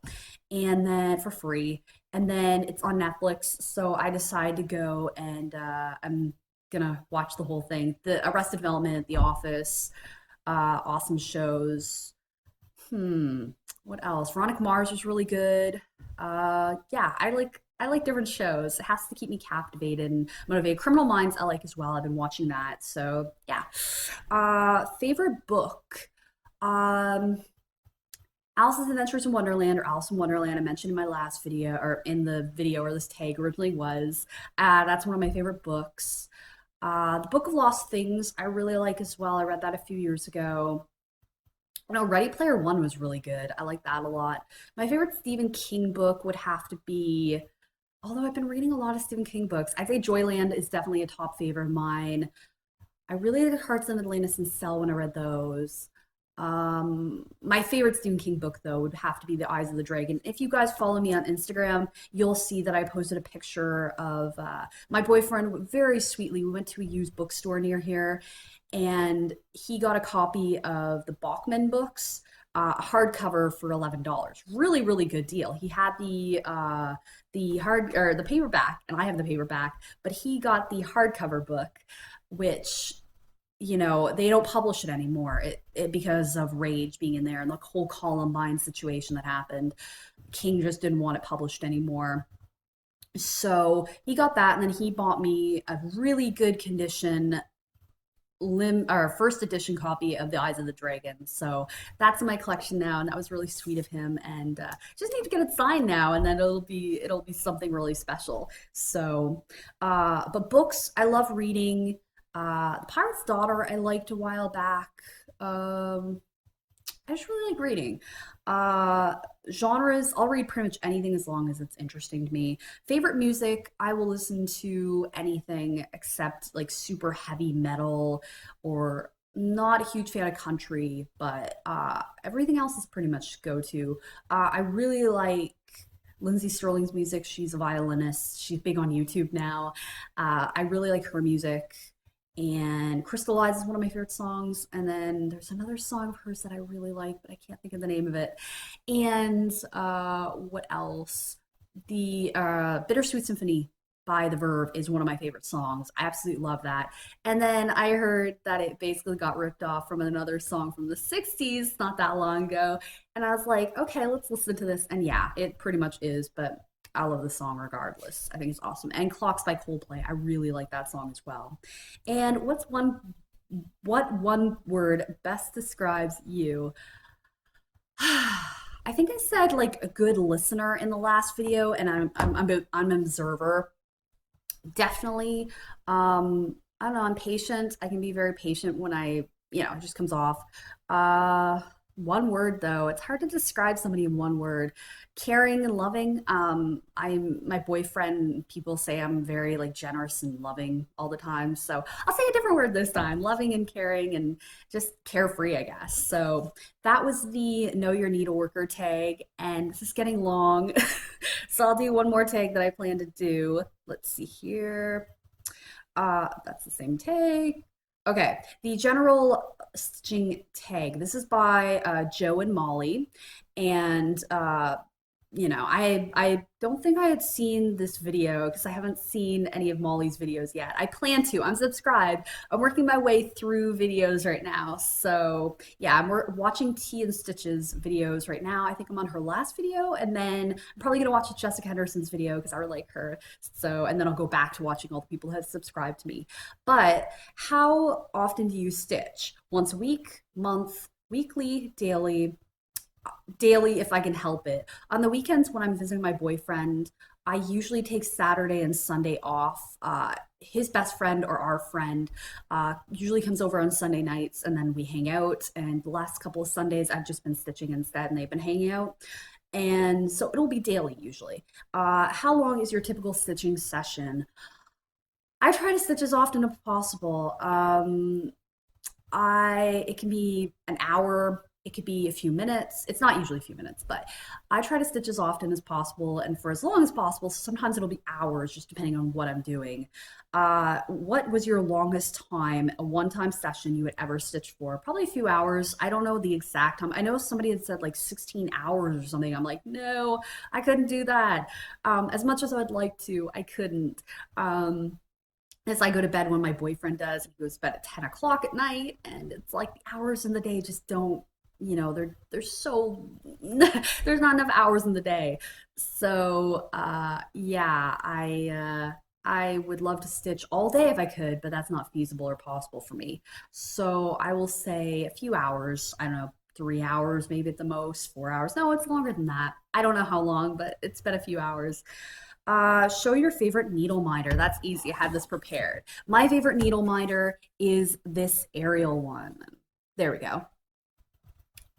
and then for free, and then it's on Netflix. So I decided to go and I'm gonna watch the whole thing. The Arrested Development, The Office, awesome shows. Hmm. What else? Veronica Mars was really good. Yeah, I like different shows. It has to keep me captivated and motivated. Criminal Minds I like as well. I've been watching that. So yeah. Favorite book. Um, Alice's Adventures in Wonderland or Alice in Wonderland. I mentioned in my last video or in the video where this tag originally was. That's one of my favorite books. The Book of Lost Things I really like as well. I read that a few years ago. No, Ready Player One was really good. I like that a lot. My favorite Stephen King book would have to be, although I've been reading a lot of Stephen King books, I'd say Joyland is definitely a top favorite of mine. I really like Hearts of Atlantis and Cell when I read those. My favorite Stephen King book though would have to be The Eyes of the Dragon. If you guys follow me on Instagram, you'll see that I posted a picture of my boyfriend very sweetly. We went to a used bookstore near here, and he got a copy of the Bachman books, hardcover for $11. Really, really good deal. He had the hard or the paperback, and I have the paperback, but he got the hardcover book, which they don't publish it anymore because of Rage being in there and the whole Columbine situation that happened. King just didn't want it published anymore. So he got that, and then he bought me a really good condition or first edition copy of The Eyes of the Dragon. So that's in my collection now, and that was really sweet of him. And just need to get it signed now, and then it'll be something really special. So, but books I love reading. The Pirate's Daughter I liked a while back. I just really like reading. Uh, Genres, I'll read pretty much anything as long as it's interesting to me. Favorite music, I will listen to anything except like super heavy metal or not a huge fan of country, but everything else is pretty much go to. I really like Lindsay Sterling's music. She's a violinist. She's big on YouTube now. I really like her music. And Crystal Eyes is one of my favorite songs. And then there's another song of hers that I really like, but I can't think of the name of it. And what else? The Bittersweet Symphony by The Verve is one of my favorite songs. I absolutely love that. And then I heard that it basically got ripped off from another song from the 60s not that long ago. And I was like, okay, let's listen to this. And yeah, it pretty much is, but I love the song regardless. I think it's awesome. And Clocks by Coldplay. I really like that song as well. And what one word best describes you? I think I said like a good listener in the last video, and I'm an observer. Definitely. I don't know, I'm patient. I can be very patient when it just comes off. Uh, One word though, it's hard to describe somebody in one word. Caring and loving. I'm my boyfriend, people say I'm very like generous and loving all the time. So I'll say a different word this time. Loving and caring and just carefree, I guess. So that was the Know Your Needleworker tag, and this is getting long. So I'll do one more tag that I plan to do. Let's see here. That's the same tag. Okay, the general stitching tag. This is by Joe and Molly, and I don't think I had seen this video because I haven't seen any of Molly's videos yet. I plan to. I'm subscribed. I'm working my way through videos right now. So yeah, watching T and Stitch's videos right now. I think I'm on her last video, and then I'm probably gonna watch Jessica Henderson's video because I really like her. So and then I'll go back to watching all the people who have subscribed to me. But how often do you stitch? Once a week, month, weekly, daily? Daily if I can help it. On the weekends when I'm visiting my boyfriend, I usually take Saturday and Sunday off. His best friend or our friend usually comes over on Sunday nights and then we hang out. And the last couple of Sundays, I've just been stitching instead and they've been hanging out. And so it'll be daily usually. How long is your typical stitching session? I try to stitch as often as possible. I it can be an hour, it could be a few minutes. It's not usually a few minutes, but I try to stitch as often as possible and for as long as possible. So sometimes it'll be hours, just depending on what I'm doing. What was your longest time, a one-time session you would ever stitch for? Probably a few hours. I don't know the exact time. I know somebody had said like 16 hours or something. I'm like, no, I couldn't do that. As much as I'd like to, I couldn't. As I go to bed when my boyfriend does. He goes to bed at 10 o'clock at night, and it's like the hours in the day just don't, they're so, there's not enough hours in the day. So, yeah, I would love to stitch all day if I could, but that's not feasible or possible for me. So I will say a few hours. I don't know, 3 hours maybe at the most, 4 hours. No, it's longer than that. I don't know how long, but it's been a few hours. Show your favorite needle minder. That's easy. I had this prepared. My favorite needle minder is this Ariel one. There we go.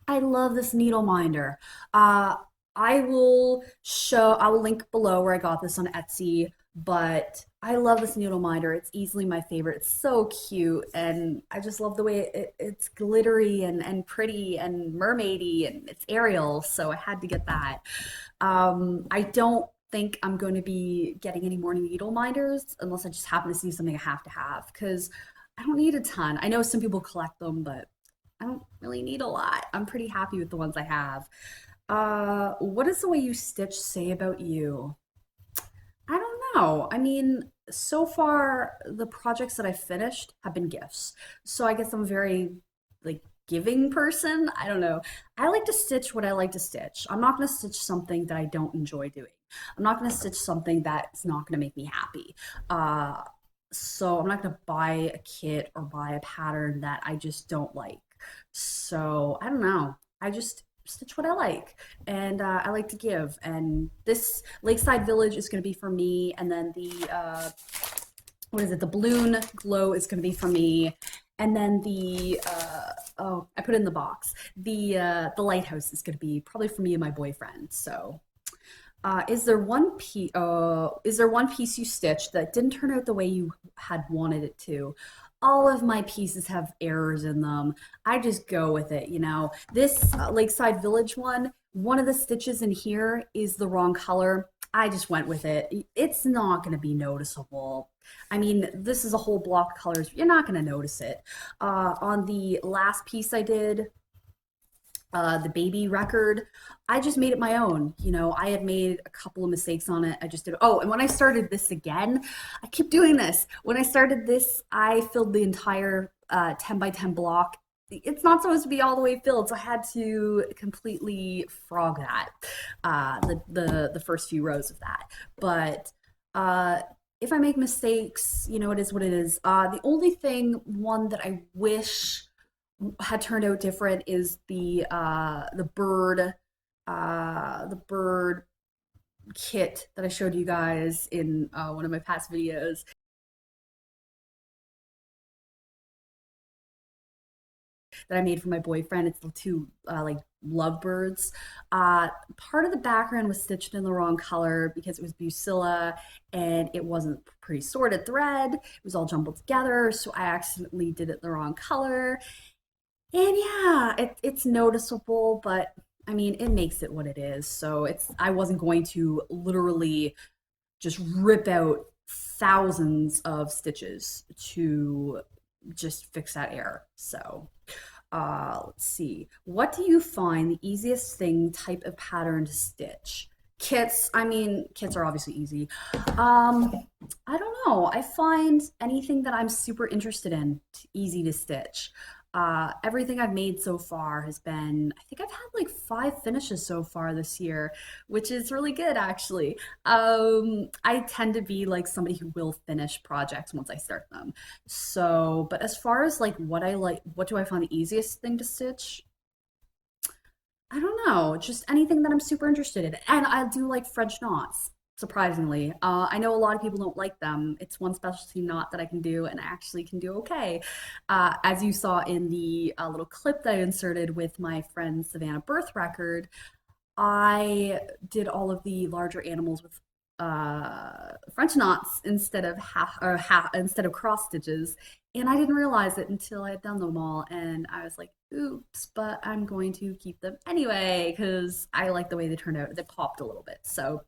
I love this needle minder. Uh, I will link below where I got this on Etsy, but I love this needle minder. It's easily my favorite. It's so cute, and I just love the way it's glittery and pretty and mermaidy, and it's Ariel, so I had to get that. I don't think I'm going to be getting any more needle minders unless I just happen to see something I have to have because I don't need a ton. I know some people collect them, but I don't really need a lot. I'm pretty happy with the ones I have. What does the way you stitch say about you? I don't know. I mean, so far the projects that I've finished have been gifts. So I guess I'm a very like giving person. I don't know. I like to stitch what I like to stitch. I'm not going to stitch something that I don't enjoy doing. I'm not going to stitch something that's not going to make me happy. Uh, so I'm not going to buy a kit or buy a pattern that I just don't like. So I don't know. I just stitch what I like, and I like to give. And this Lakeside Village is going to be for me, and then the what is it? The balloon glow is going to be for me, and then the oh, I put it in the box. The lighthouse is going to be probably for me and my boyfriend. So is there one piece you stitched that didn't turn out the way you had wanted it to? All of my pieces have errors in them. I just go with it, you know. This Lakeside Village one of the stitches in here is the wrong color. I just went with it. It's not going to be noticeable. I mean, this is a whole block of colors. You're not going to notice it. On the last piece I did, the baby record, I just made it my own. You know, I had made a couple of mistakes on it. I just did. Oh, and when I started this again, I keep doing this. When I started this, I filled the entire 10 by 10 block. It's not supposed to be all the way filled, so I had to completely frog that, the first few rows of that. But if I make mistakes, you know, it is what it is. The only one that I wish had turned out different is the bird kit that I showed you guys in one of my past videos that I made for my boyfriend. It's the two like lovebirds. Part of the background was stitched in the wrong color because it was Bucilla and it wasn't pre-sorted thread. It was all jumbled together, so I accidentally did it the wrong color. And yeah, it's noticeable, but I mean, it makes it what it is. So I wasn't going to literally just rip out thousands of stitches to just fix that error. So, let's see. What do you find the easiest thing type of pattern to stitch? Kits, I mean, kits are obviously easy. Um, I don't know. I find anything that I'm super interested in easy to stitch. Everything I've made so far has been, I think I've had like 5 finishes so far this year, which is really good actually. I tend to be like somebody who will finish projects once I start them. So, but as far as like what do I find the easiest thing to stitch? I don't know, just anything that I'm super interested in. And I do like French knots, surprisingly. I know a lot of people don't like them. It's one specialty knot that I can do and I actually can do okay. As you saw in the little clip that I inserted with my friend Savannah birth record, I did all of the larger animals with French knots instead of cross stitches, and I didn't realize it until I had done them all, and I was like, "Oops!" But I'm going to keep them anyway because I like the way they turned out. They popped a little bit, so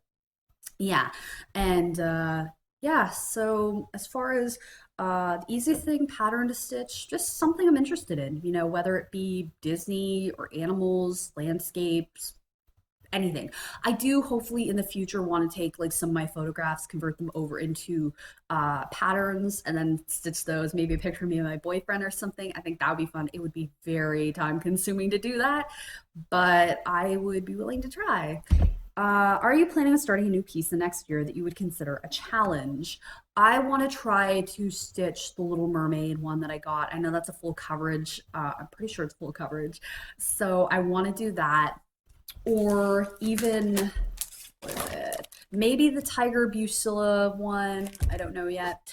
yeah, and yeah. So as far as the easiest thing, pattern to stitch, just something I'm interested in. You know, whether it be Disney or animals, landscapes, anything. I do hopefully in the future want to take like some of my photographs, convert them over into patterns, and then stitch those. Maybe a picture of me and my boyfriend or something. I think that would be fun. It would be very time consuming to do that, but I would be willing to try. Are you planning on starting a new piece the next year that you would consider a challenge? I want to try to stitch the Little Mermaid one that I got. I know that's a full coverage. I'm pretty sure it's full coverage. So I want to do that, or even what is it? Maybe the Tiger Busilla one. I don't know yet.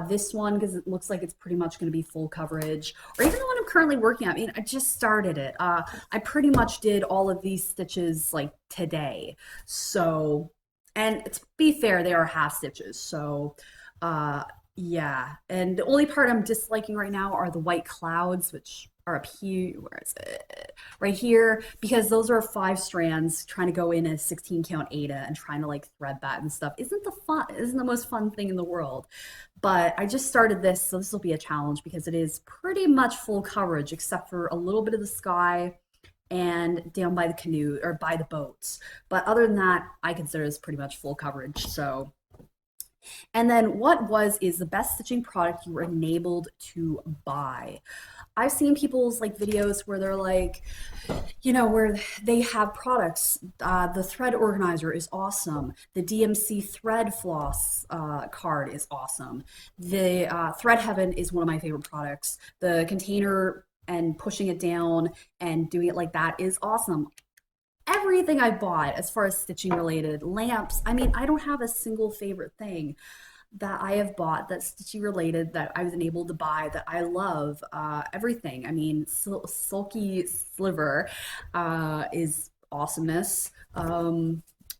This one because it looks like it's pretty much going to be full coverage, or even the one I'm currently working on. I mean, I just started it. I pretty much did all of these stitches like today. So, and to be fair, they are half stitches. So, uh, yeah. And the only part I'm disliking right now are the white clouds, which are up here. Where is it? Right here, because those are 5 strands trying to go in a 16 count Aida and trying to like thread that and stuff isn't the most fun thing in the world. But I just started this, so this will be a challenge because it is pretty much full coverage except for a little bit of the sky and down by the canoe or by the boats. But other than that, I consider this pretty much full coverage. So, and then what was is the best stitching product you were enabled to buy? I've seen people's like videos where they're like, you know, where they have products. The thread organizer is awesome. The DMC thread floss card is awesome. The thread heaven is one of my favorite products. The container and pushing it down and doing it like that is awesome. Everything I bought as far as stitching related, lamps, I mean, I don't have a single favorite thing that I have bought that's stitching related that I was enabled to buy that I love. Everything. I mean, Sulky Sliver is awesomeness.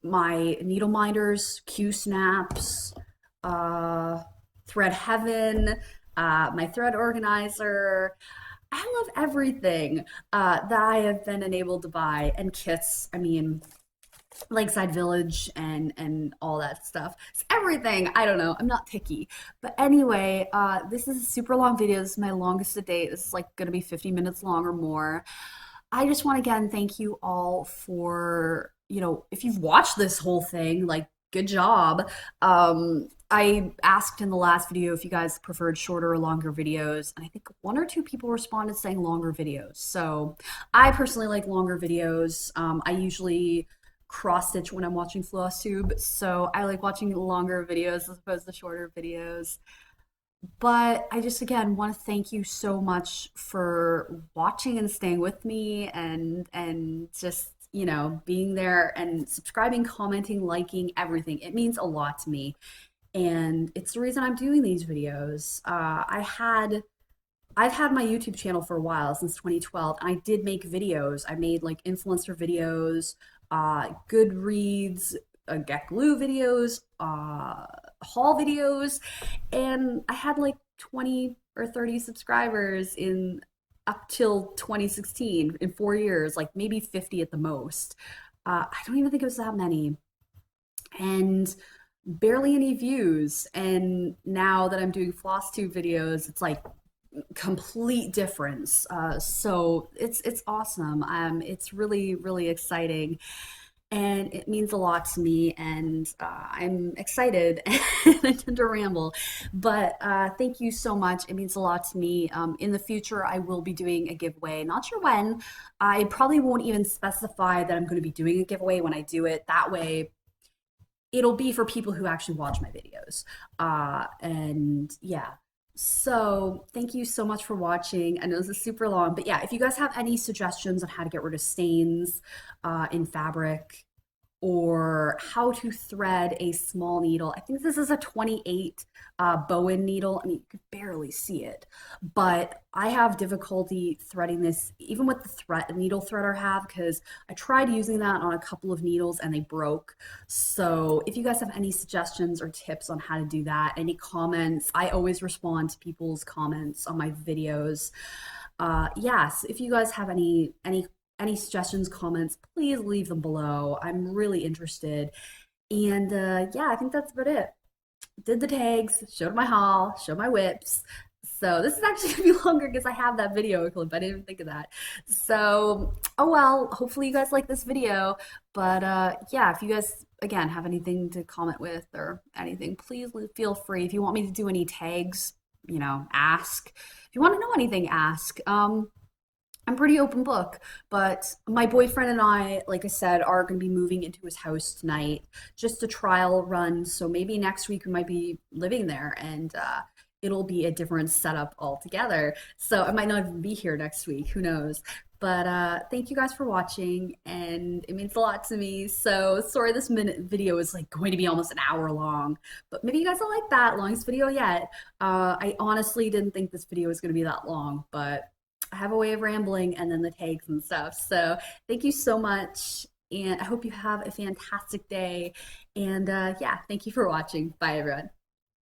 My needle minders, Q snaps, uh, Thread Heaven, my thread organizer. I love everything that I have been enabled to buy, and kits. I mean, Lakeside Village and all that stuff. It's everything. I don't know. I'm not picky. But anyway, this is a super long video. This is my longest to date. This is like gonna be 50 minutes long or more. I just want to again thank you all for, you know, if you've watched this whole thing, like good job. I asked in the last video if you guys preferred shorter or longer videos, and I think 1 or 2 people responded saying longer videos. So I personally like longer videos. I usually cross stitch when I'm watching FLOSSTUBE, so I like watching longer videos as opposed to shorter videos. But I just again want to thank you so much for watching and staying with me and just, you know, being there and subscribing, commenting, liking, everything. It means a lot to me. And it's the reason I'm doing these videos. I've had my YouTube channel for a while, since 2012, and I did make videos. I made like influencer videos, Goodreads, Get Glue videos, haul videos, and I had like 20 or 30 subscribers in up till 2016, in 4 years, like maybe 50 at the most. I don't even think it was that many. And barely any views. And now that I'm doing floss tube videos, it's like complete difference. So it's awesome. It's really exciting. and it means a lot to me. And I'm excited and I tend to ramble, but thank you so much. It means a lot to me. In the future, I will be doing a giveaway. Not sure when. I probably won't even specify that I'm going to be doing a giveaway when I do it. That way, it'll be for people who actually watch my videos. And yeah. So thank you so much for watching. I know this is super long, but yeah, if you guys have any suggestions on how to get rid of stains in fabric, or how to thread a small needle. I think this is a 28 Bowen needle. I mean, you could barely see it, but I have difficulty threading this, even with the needle threader I have, because I tried using that on a couple of needles and they broke. So if you guys have any suggestions or tips on how to do that, any comments, I always respond to people's comments on my videos. Yes, if you guys have any suggestions, comments, please leave them below. I'm really interested. And yeah, I think that's about it. Did the tags, showed my haul, showed my whips. So this is actually gonna be longer because I have that video clip. I didn't even think of that. So, oh well, hopefully you guys like this video. But yeah, if you guys again have anything to comment with or anything, please feel free. If you want me to do any tags, ask. If you want to know anything, ask. I'm pretty open book, but my boyfriend and I, like I said, are going to be moving into his house tonight, just a trial run. So maybe next week we might be living there, and it'll be a different setup altogether. So I might not even be here next week. Who knows? But thank you guys for watching, and it means a lot to me. So sorry this minute video is like going to be almost an hour long, but maybe you guys will like that. Longest video yet. I honestly didn't think this video was going to be that long, but I have a way of rambling and then the tags and stuff. So thank you so much. And I hope you have a fantastic day. And yeah, thank you for watching. Bye, everyone.